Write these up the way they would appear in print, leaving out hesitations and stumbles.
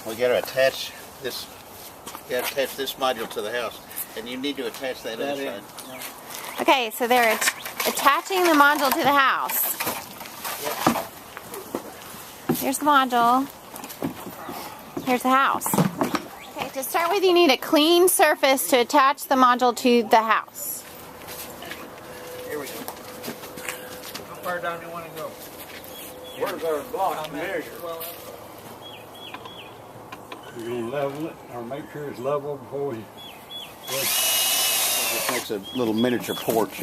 we got to attach this. You got to attach this module to the house, and you need to attach that other side. Okay, so they're attaching the module to the house. Here's the module. Here's the house. Okay, to start with, you need a clean surface to attach the module to the house. Here we go. How far down do you want to go? Where's our block to measure? You're going to level it, or make sure it's level before you... This makes a little miniature porch.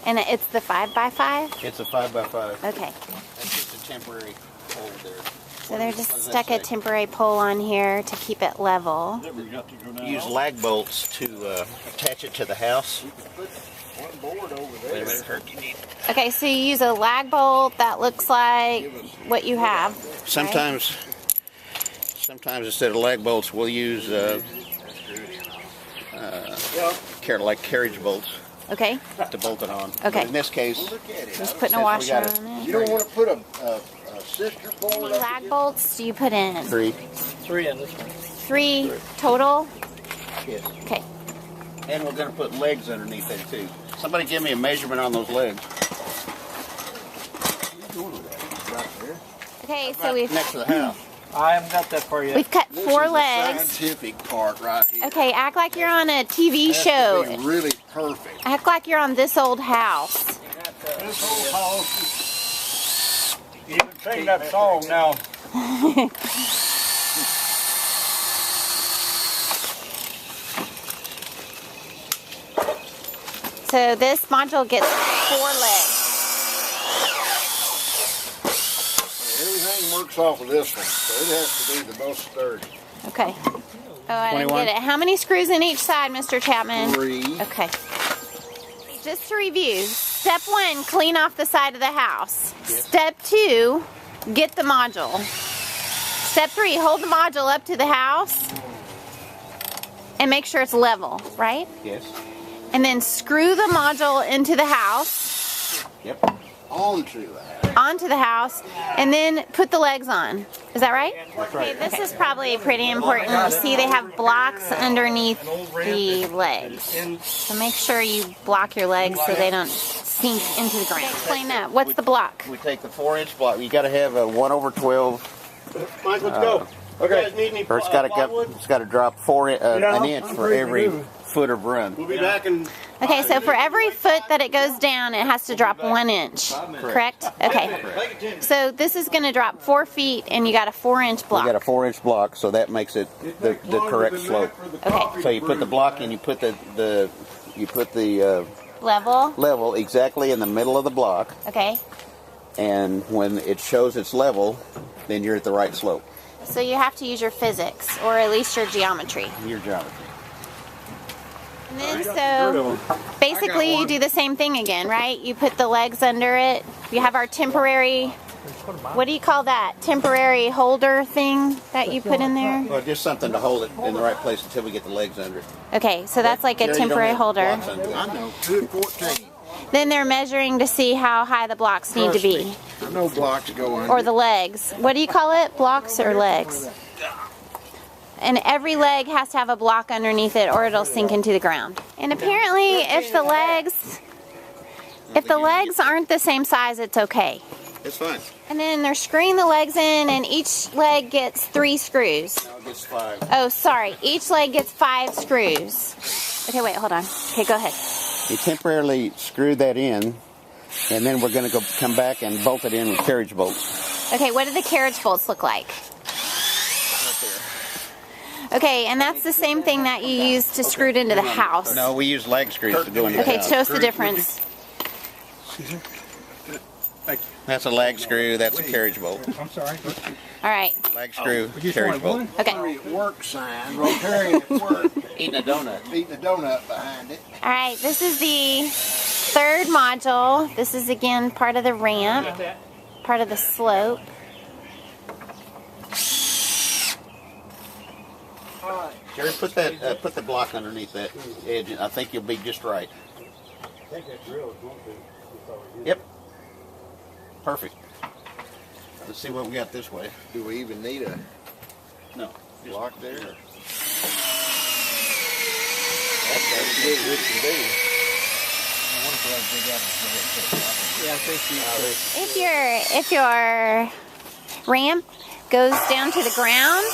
And it's the 5x5? It's a 5x5. Okay. That's just a temporary hole there. So they're just stuck a temporary pole on here to keep it level. Use lag bolts to attach it to the house. One board over there. Wait a minute, Herc. Okay, so you use a lag bolt that looks like what you have. Sometimes instead of lag bolts, we'll use like carriage bolts Okay. to bolt it on. Okay. But in this case, Just putting a washer on it. You don't want to put a sister How board many lag bolts do you put in? 3. 3 in this one. 3 total? Yes. Okay. And we're going to put legs underneath there too. Somebody give me a measurement on those legs. Okay, so we've Next to the house. I haven't got that far yet. we've cut This 4 is the legs. scientific part right here. Okay, act like you're on a TV Has show. to be really perfect. Act like you're on This Old House. This whole house You can sing that song now. So this module gets 4 legs. everything works off of this one, so it has to be the most sturdy. Okay. Oh, I didn't 21. get it. How many screws in each side, Mr. Chapman? 3. Okay. Just to review, step 1, clean off the side of the house. Yes. Step 2, get the module. Step 3, hold the module up to the house and make sure it's level, right? Yes. And then screw the module into the house, Yep. Onto the house. onto the house, and then put the legs on. Is that right? That's right. Okay, this is probably pretty important. You see they have blocks underneath the legs. So make sure you block your legs so they don't sink into the ground. Explain that. What's the block? We take the 4-inch block. You got to have a 1/12. Mike, let's go. Okay. Or it's got to drop an inch for every foot of run. We'll be back in. Okay, so for every foot that it goes down, it has to drop 1 inch. Correct? Okay. So this is going to drop 4 feet, and you got a 4-inch We block. got a 4-inch block, so that makes it the correct slope. Okay. So you put the block and you put the Level. level exactly in the middle of the block, Okay. and when it shows it's level, then you're at the right slope. So you have to use your physics, or at least your geometry. Your geometry. And then so basically you do the same thing again, right? You put the legs under it. You have our temporary, what do you call that? Temporary holder thing that you put in there? Well, just something to hold it in the right place until we get the legs under it. Okay, so that's like a There you don't temporary have holder. blocks under it. I know, 214. Then they're measuring to see how high the blocks need to be. I know blocks go under. Or the legs. What do you call it? Blocks or legs? And every leg has to have a block underneath it or it'll sink into the ground. And apparently if the legs aren't the same size, it's okay. It's fine. And then they're screwing the legs in, and each leg gets 3 screws. Now it gets 5. Oh, sorry. Each leg gets 5 screws. Okay, wait, hold on. Okay, go ahead. You temporarily screw that in, and then we're going to come back and bolt it in with carriage bolts. Okay, what do the carriage bolts look like? Okay, and that's the same thing that you use to screw it into the house. No, we use lag screws to go into the Okay, house. show us the difference. That's a lag screw, that's a carriage bolt. I'm sorry. All right. Lag screw, carriage bolt. Okay. Rotarian work sign, Rotarian at work, Eating a donut. eating a donut behind it. All right, this is the 3rd module. This is, again, part of the ramp, part of the slope. Jerry, put the block underneath that edge. I think you'll be just right. Yep. Perfect. Let's see what we got this way. Do we even need a No. Block there. That's good as it can be. Yeah, I think If your ramp goes down to the ground,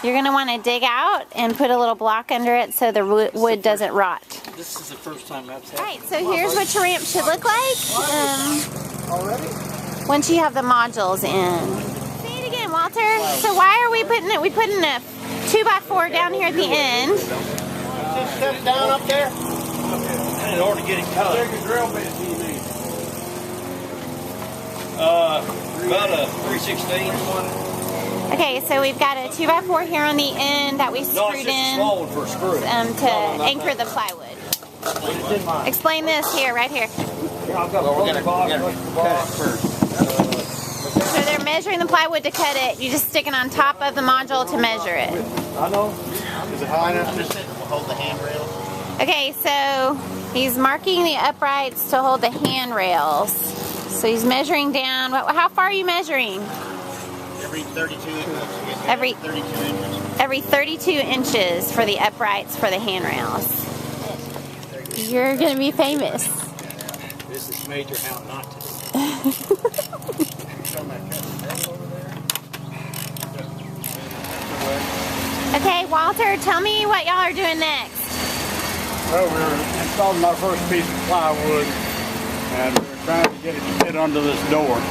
you're going to want to dig out and put a little block under it so the wood doesn't rot. this is the first time I've had. Alright, so here's what your ramp should look like Already? once you have the modules in. Say it again, Walter. So why are we putting it? We putting a 2x4 down here at the end. Just set it down up there. In order to get it cut. Big a drill bit do you need? About a 3/16. Okay, so we've got a 2x4 here on the end that we No, screwed it's just a in small one for a screw. to anchor the plywood. Explain this here, right here. I've got Well, we're gonna cut it first. So they're measuring the plywood to cut it. You just stick it on top of the module to measure it. I know. Is it high enough? We'll hold the handrails. Okay, so he's marking the uprights to hold the handrails. So he's measuring down. How far are you measuring? Every 32 inches. Every 32 inches. every 32 inches for the uprights for the handrails. You're gonna be famous. This is major how not to. Okay, Walter, tell me what y'all are doing next. Well, we're installing our first piece of plywood, and we're trying to get it to fit under this door.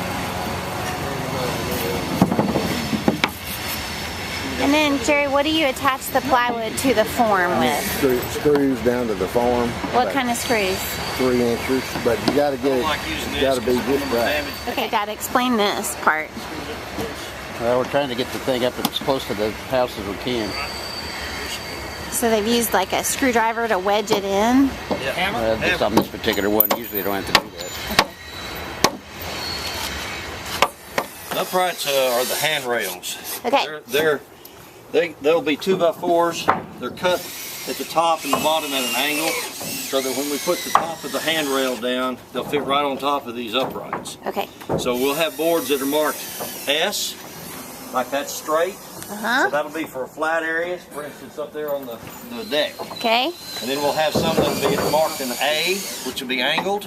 And then, Jerry, what do you attach the plywood to the form with? Screws down to the form. What kind of screws? 3 inches, but you gotta get it, gotta be just right. Okay, Dad, explain this part. Well, we're trying to get the thing up as close to the house as we can. So they've used like a screwdriver to wedge it in. Just on this particular one, usually you don't have to do that. The uprights are the handrails. Okay. They'll be 2x4s. They're cut at the top and the bottom at an angle, so that when we put the top of the handrail down, they'll fit right on top of these uprights. Okay. So we'll have boards that are marked S, like that's straight. So that'll be for flat areas, for instance, up there on the deck. Okay. And then we'll have some that'll be marked in A, which will be angled,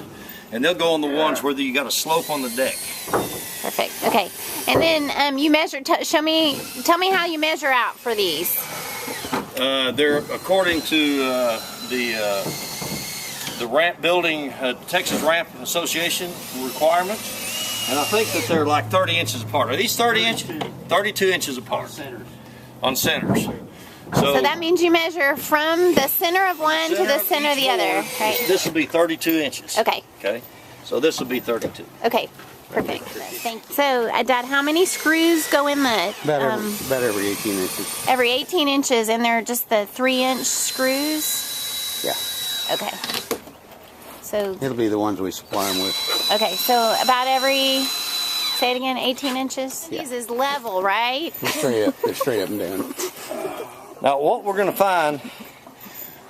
and they'll go on the ones where you got a slope on the deck. Perfect. Okay. And then you measure. Tell me how you measure out for these. They're according to the ramp building, Texas Ramp Association requirements. And I think that they're like 30 inches apart. Are these 30 inches? 32 inches apart. On centers. So that means you measure from the center of one to the center of the other, right? This will be 32 inches. Okay. Okay. So this will be 32. Okay. Perfect. Thank you. So, Dad, how many screws go in the? About every 18 inches. Every 18 inches, and they're just the 3-inch screws. Yeah. Okay. So. It'll be the ones we supply them with. Okay. So about every. Say it again. 18 inches. Yeah. These is level, right? They're straight up and down. Now what we're going to find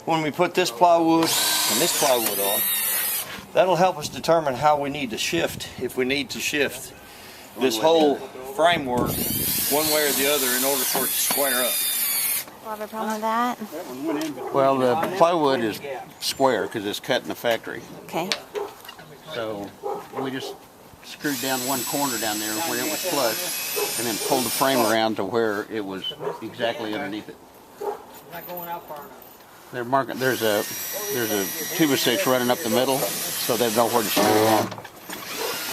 when we put this plywood and this plywood on, that'll help us determine how we need to shift, if we need to shift this whole framework one way or the other in order for it to square up. We'll have a problem with that. Well, the plywood is square because it's cut in the factory. Okay. So we just screwed down one corner down there where it was flush and then pulled the frame around to where it was exactly underneath it. They're marking. There's a 2x6 running up the middle, so they know where to screw it on.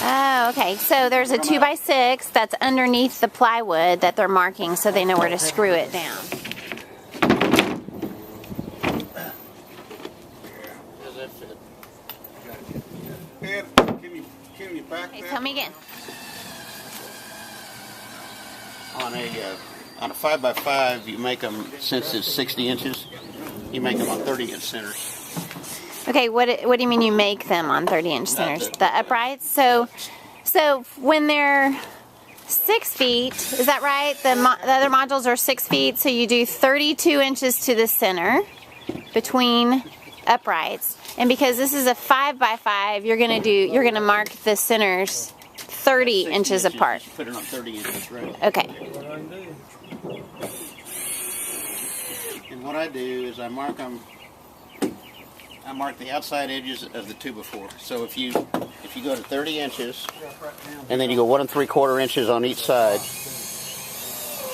Oh, okay. So there's a 2x6 that's underneath the plywood that they're marking, so they know where to screw it down. Does that fit? Ed, can you back Okay, that? tell me again. On a 5x5, you make them, since it's 60 inches, you make them on 30-inch centers. Okay, what do you mean you make them on 30-inch centers? The uprights? So when they're 6 feet, is that right? The other modules are 6 feet, so you do 32 inches to the center between uprights. And because this is a 5x5, you're gonna mark the centers 30 60 inches apart. Just put it on 30 inches, right? Okay. And what I do is I mark them. I mark the outside edges of the 2x4. So if you go to 30 inches, and then you go 1 3/4 inches on each side.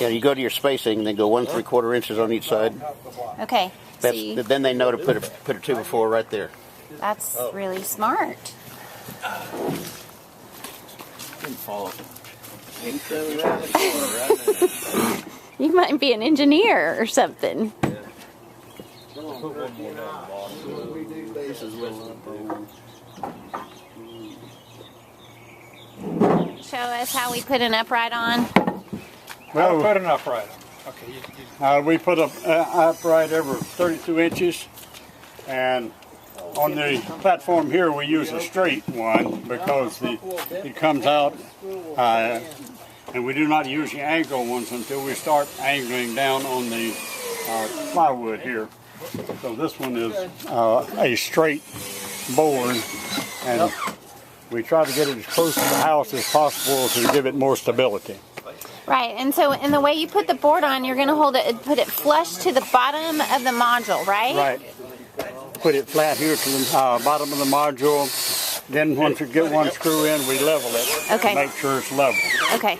Yeah, you go to your spacing, and then go 1 3/4 inches on each side. Okay. See, Then they know to put a 2x4 right there. that's really smart. Didn't fall. You might be an engineer or something. This is a little. Show us how we put an upright on. Well, Put an upright. Okay. we put a upright every 32 inches, and on the platform here we use a straight one because it comes out, and we do not use the angle ones until we start angling down on the plywood here. So this one is a straight board, and we try to get it as close to the house as possible to give it more stability. Right, and so in the way you put the board on, you're going to put it flush to the bottom of the module, right? Right. Put it flat here to the bottom of the module. Then once we get one screw in, we level it. Okay. Make sure it's level. Okay.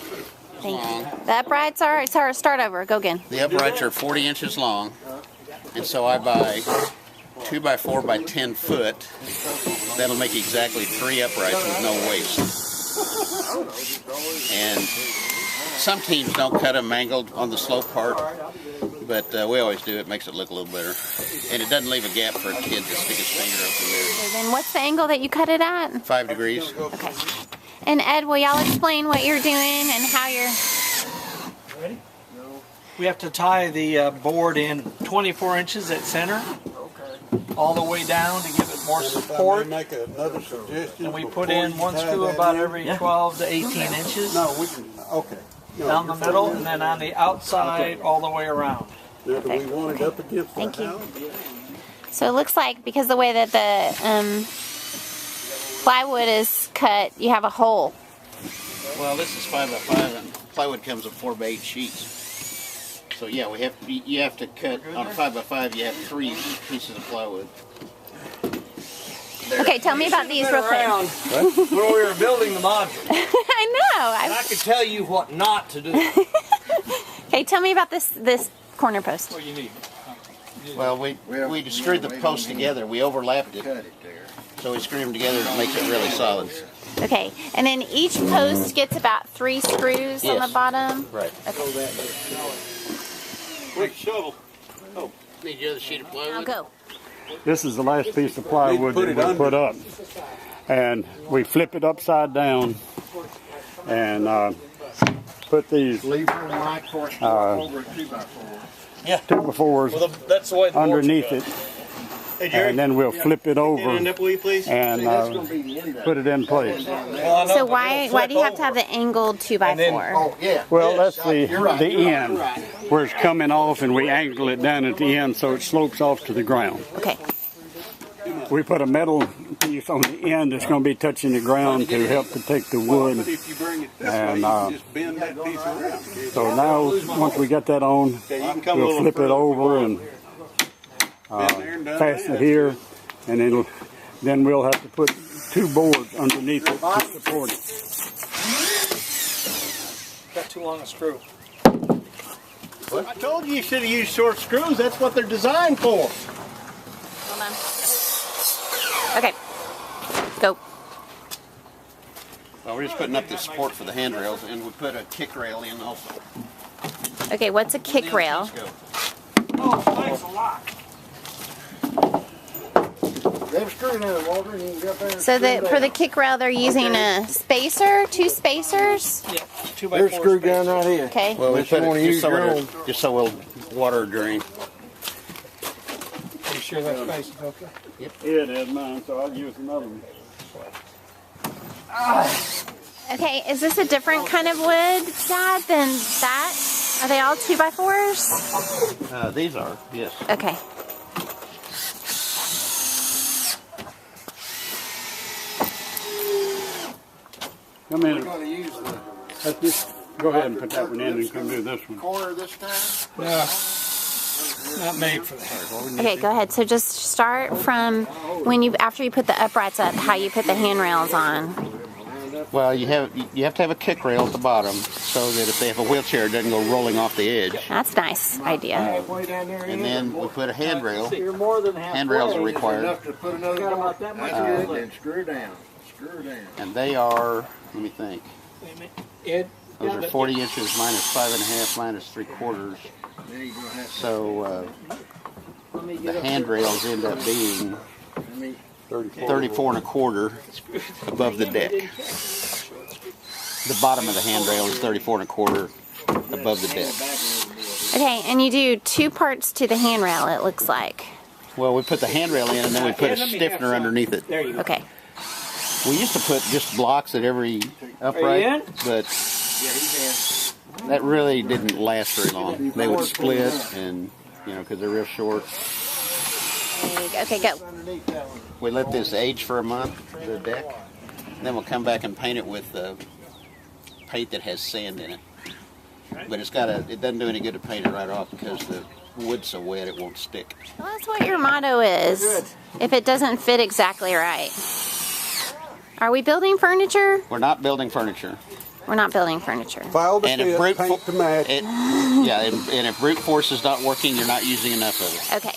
Thank you. The uprights are, sorry, start over. Go again. The uprights are 40 inches long, and so I buy 2x4 by 10 foot. That'll make exactly 3 uprights with no waste. And some teams don't cut them angled on the slope part, but we always do. It makes it look a little better, and it doesn't leave a gap for a kid to stick his finger up in So then what's the angle that you cut it at? there. 5 degrees. Okay. And Ed, will y'all explain what you're doing and how you're... We have to tie the board in 24 inches at center, all the way down to give it more support. Make another suggestion. And we put in one screw about every 12 to 18 inches No, we can. Okay. down the middle, and then on the outside all the way around. Do we want it up against Thank you. So it looks like because the way that the plywood is cut, you have a hole. Well, this is 5x5, and plywood comes in 4x8 sheets. So yeah, you have to cut on a 5x5. You have 3 pieces of plywood. Okay, tell me about these real quick. When we were building the module, I know. I could tell you what not to do. Okay, tell me about this corner post. What do you need? Well, we just screwed the posts together. We overlapped it, so we screwed them together to make it really solid. Okay, and then each post gets about 3 screws on Yes. the bottom. Right. Quick shovel. Need the other sheet of Now plywood. go. This is the last piece of plywood that we put up, and we flip it upside down and put these 2x4s That's the way the underneath it, and then we'll flip it over will you please? and put it in place. So why do you have to have the angled 2x4? Well, that's the end where it's coming off, and we angle it down at the end so it slopes off to the ground. Okay. We put a metal piece on the end that's going to be touching the ground to help protect the wood. And so now, once we get that on, we'll flip it over and fasten it here, and then we'll have to put 2 boards underneath it to support it. Got too long a screw. I told you should have used short screws. That's what they're designed for. Hold on. Okay. Go. Well, we're just putting up the support for the handrails, and we put a kick rail in also. Okay, what's a kick rail? Oh, thanks a lot. They have a screw in there, Walter, and you can get there. So for the kick rail, they're using a spacer, 2 spacers. Yeah, 2x4 There's a screw space. gun right here. Okay. Well, we Unless you put wanna it use your own. just so we'll water drain. Are you sure that space is okay? Yeah, that's mine, so I'll use another one. Okay, is this a different kind of wood, Dad, than that? Are they all 2x4s? These are, yes. Okay. Come We're in. gonna use the Let's just go ahead and put that one in and come do this one. corner this time. No, not made for that. Okay, go ahead. So just start from after you put the uprights up, how you put the handrails on. Well, you have to have a kick rail at the bottom so that if they have a wheelchair, it doesn't go rolling off the edge. That's a nice idea. Halfway down there. And then we put a handrail. You're more than halfway. Handrails are required, Enough to put another Got bar. about that much That's good. good. Then screw down. Screw down. and they are. Let me think. Wait a minute. Ed, Those are 40 inches minus 5.5 minus 3/4. Then you're gonna have to. So let me the get up handrails end up being Let me. 34 1/4 above the deck. The bottom of the handrail is 34 1/4 above the deck. Okay, and you do 2 parts to the handrail, it looks like. Well, we put the handrail in and then we put a stiffener underneath it. There you go. Okay. We used to put just blocks at every Are you in? upright, but Yeah, he's that really didn't last very long. They would split, and because they're real short. Okay, go. underneath that one. We let this age for a month, the deck. Then we'll come back and paint it with paint that has sand in it. But it doesn't do any good to paint it right off because the wood's so wet it won't stick. Well, that's what your motto is. If it doesn't fit exactly right. Are we building furniture? We're not building furniture. We're not building furniture. File to And if fit, brute paint to match. and if brute force is not working, you're not using enough of it. Okay.